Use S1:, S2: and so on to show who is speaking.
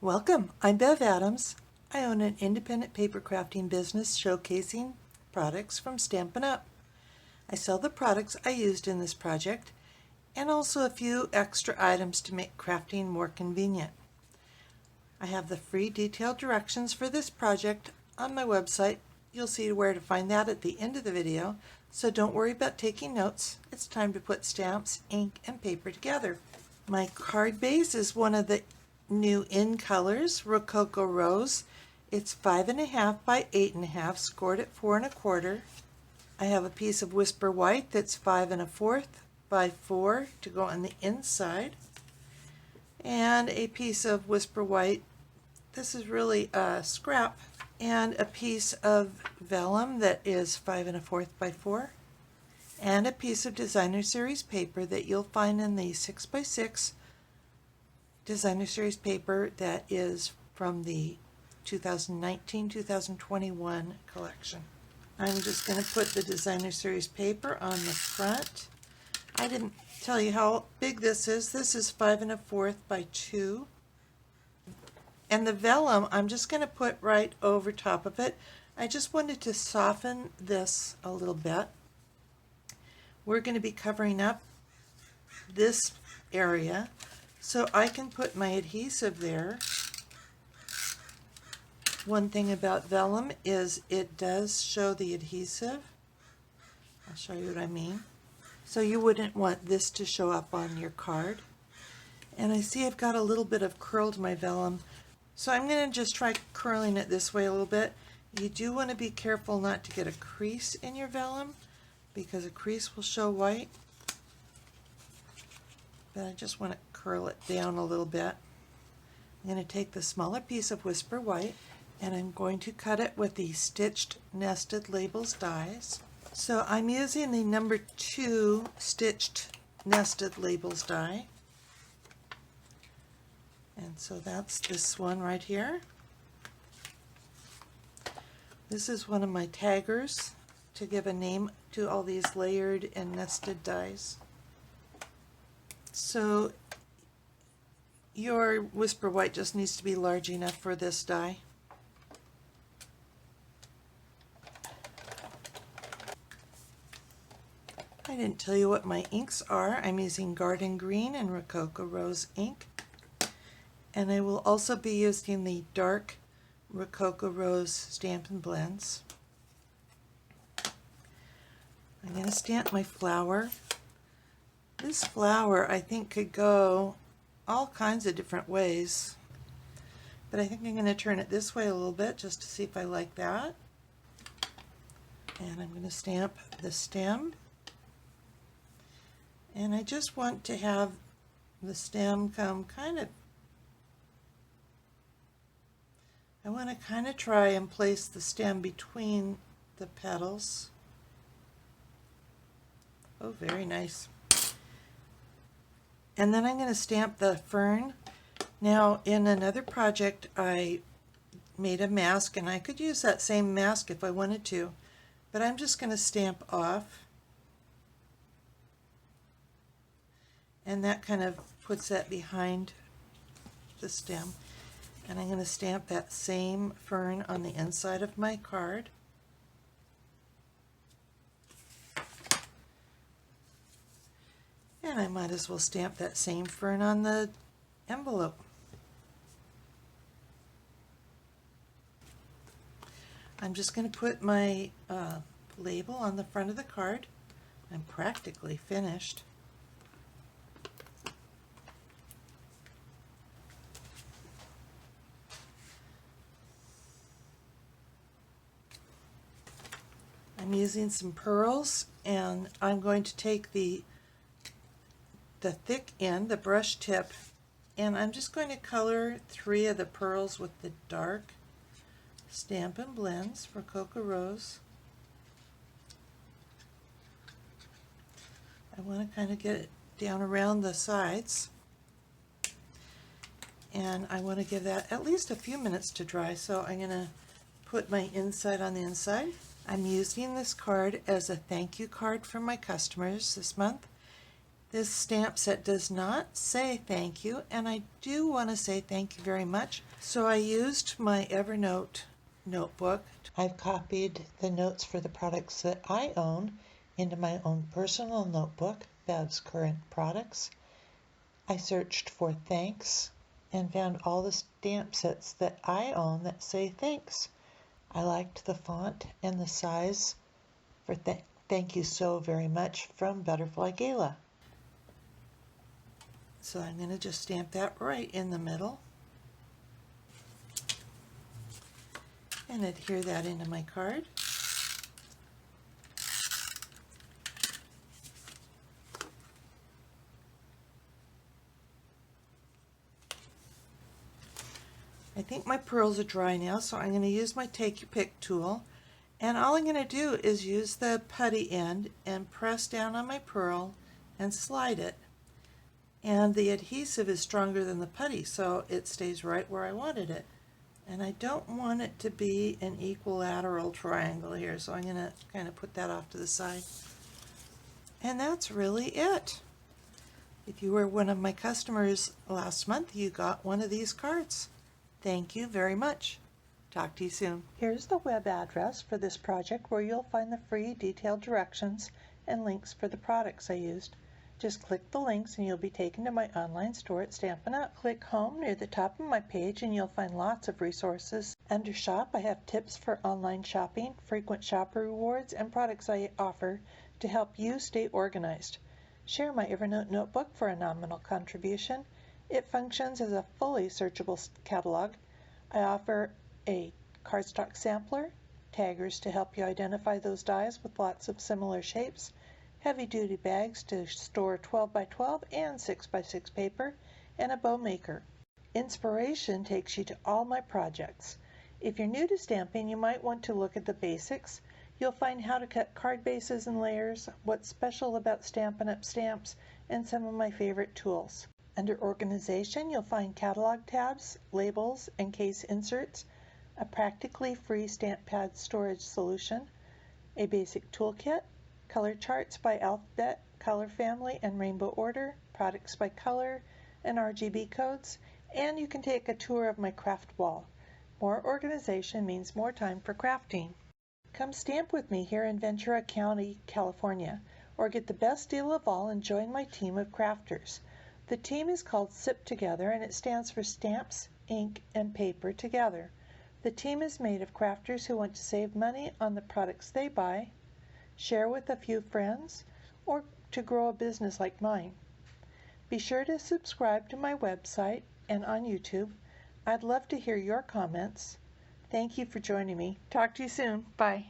S1: Welcome, I'm Bev Adams. I own an independent paper crafting business showcasing products from Stampin' Up! I sell the products I used in this project and also a few extra items to make crafting more convenient. I have the free detailed directions for this project on my website. You'll see where to find that at the end of the video, so don't worry about taking notes. It's time to put stamps, ink, and paper together. My card base is one of the new in colors, Rococo Rose. It's 5.5 by 8.5, scored at 4 1/4. I have a piece of Whisper White that's 5 1/4 by 4 to go on the inside, and a piece of Whisper White. This is really a scrap, and a piece of vellum that is 5 1/4 by 4, and a piece of Designer Series paper that you'll find in the 6 by 6 Designer Series paper that is from the 2019-2021 collection. I'm just going to put the Designer Series paper on the front. I didn't tell you how big this is. This is 5 1/4 by 2. And the vellum, I'm just going to put right over top of it. I just wanted to soften this a little bit. We're going to be covering up this area, so I can put my adhesive there. One thing about vellum is it does show the adhesive. I'll show you what I mean. So you wouldn't want this to show up on your card. And I see I've got a little bit of curl to my vellum, so I'm going to just try curling it this way a little bit. You do want to be careful not to get a crease in your vellum, because a crease will show white. But I just want to curl it down a little bit. I'm going to take the smaller piece of Whisper White and I'm going to cut it with the Stitched Nested Labels dies. So I'm using the number 2 Stitched Nested Labels die. And so that's this one right here. This is one of my taggers to give a name to all these layered and nested dies. So your Whisper White just needs to be large enough for this die. I didn't tell you what my inks are. I'm using Garden Green and Rococo Rose ink. And I will also be using the dark Rococo Rose Stampin' Blends. I'm going to stamp my flower. This flower I think could go all kinds of different ways, but I think I'm going to turn it this way a little bit just to see if I like that. And I'm going to stamp the stem, and I just want to have the stem come kind of, I want to kind of try and place the stem between the petals. Oh, very nice. And then I'm going to stamp the fern. Now, in another project, I made a mask, and I could use that same mask if I wanted to, but I'm just going to stamp off. And that kind of puts that behind the stem. And I'm going to stamp that same fern on the inside of my card. And I might as well stamp that same fern on the envelope. I'm just going to put my label on the front of the card. I'm practically finished. I'm using some pearls, and I'm going to take the thick end, the brush tip, and I'm just going to color 3 of the pearls with the dark Stampin' Blends Rococo Rose. I want to kind of get it down around the sides, and I want to give that at least a few minutes to dry, so I'm going to put my inside on the inside. I'm using this card as a thank you card from my customers this month. This stamp set does not say thank you, and I do want to say thank you very much. So I used my Evernote notebook. I've copied the notes for the products that I own into my own personal notebook, Bev's Current Products. I searched for thanks and found all the stamp sets that I own that say thanks. I liked the font and the size for thank you so very much from Butterfly Gala. So I'm going to just stamp that right in the middle and adhere that into my card. I think my pearls are dry now, so I'm going to use my Take Your Pick tool, and all I'm going to do is use the putty end and press down on my pearl and slide it. And the adhesive is stronger than the putty, so it stays right where I wanted it. And I don't want it to be an equilateral triangle here, so I'm going to kind of put that off to the side. And that's really it. If you were one of my customers last month, you got one of these cards. Thank you very much. Talk to you soon. Here's the web address for this project where you'll find the free detailed directions and links for the products I used. Just click the links and you'll be taken to my online store at Stampin' Up. Click Home near the top of my page and you'll find lots of resources. Under Shop, I have tips for online shopping, frequent shopper rewards, and products I offer to help you stay organized. Share my Evernote notebook for a nominal contribution. It functions as a fully searchable catalog. I offer a cardstock sampler, taggers to help you identify those dies with lots of similar shapes, heavy-duty bags to store 12 by 12 and 6 by 6 paper, and a bow maker. Inspiration takes you to all my projects. If you're new to stamping, you might want to look at the basics. You'll find how to cut card bases and layers, what's special about Stampin' Up! Stamps, and some of my favorite tools. Under Organization, you'll find catalog tabs, labels, and case inserts, a practically free stamp pad storage solution, a basic toolkit, color charts by alphabet, color family, and rainbow order, products by color, and RGB codes, and you can take a tour of my craft wall. More organization means more time for crafting. Come stamp with me here in Ventura County, California, or get the best deal of all and join my team of crafters. The team is called SIP Together, and it stands for Stamps, Ink, and Paper Together. The team is made of crafters who want to save money on the products they buy, share with a few friends, or to grow a business like mine. Be sure to subscribe to my website and on YouTube. I'd love to hear your comments. Thank you for joining me. Talk to you soon. Bye.